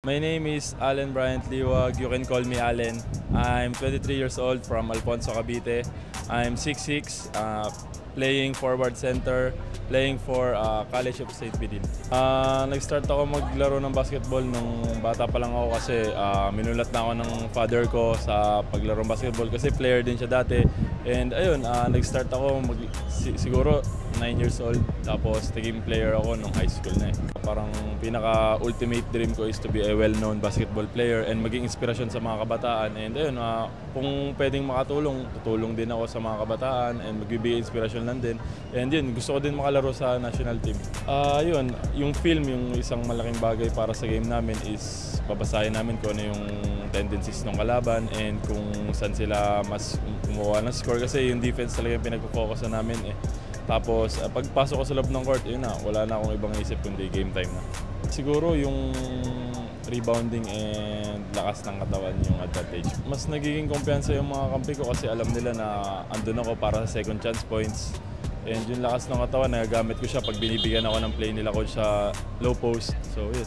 My name is Allen Bryant Liwag. You can call me Allen. I'm 23 years old from Alfonso, Cavite. I'm 6'6", playing forward center, playing for College of St. Vidin. Nag-start ako maglaro ng basketball nung bata pa lang ako kasi minulat na ako ng father ko sa paglaro ng basketball kasi player din siya dati. And ayun, nag-start ako siguro 9 years old, tapos naging player ako nung high school na eh. Parang pinaka-ultimate dream ko is to be a well-known basketball player and maging inspirasyon sa mga kabataan. And ayun, kung pwedeng makatulong, tutulong din ako sa mga kabataan and magbibigay inspirasyon lang din. And yun, gusto ko din makalaro sa national team. Yun, yung film, yung isang malaking bagay para sa game namin is babasahin namin kung ano yung tendencies ng kalaban and kung saan sila mas kumuha ng score kasi yung defense talaga yung pinagpo-focus na namin eh. Tapos pagpasok ko sa loob ng court, yun na, wala na akong ibang isip kundi game time na. Siguro yung rebounding and lakas ng katawan yung advantage. Mas nagiging kumpiyansa yung mga kampi ko kasi alam nila na andun ako para sa second chance points. And yung lakas ng katawan, nagagamit ko siya pag binibigyan ako ng play nila ko sa low post. So yun.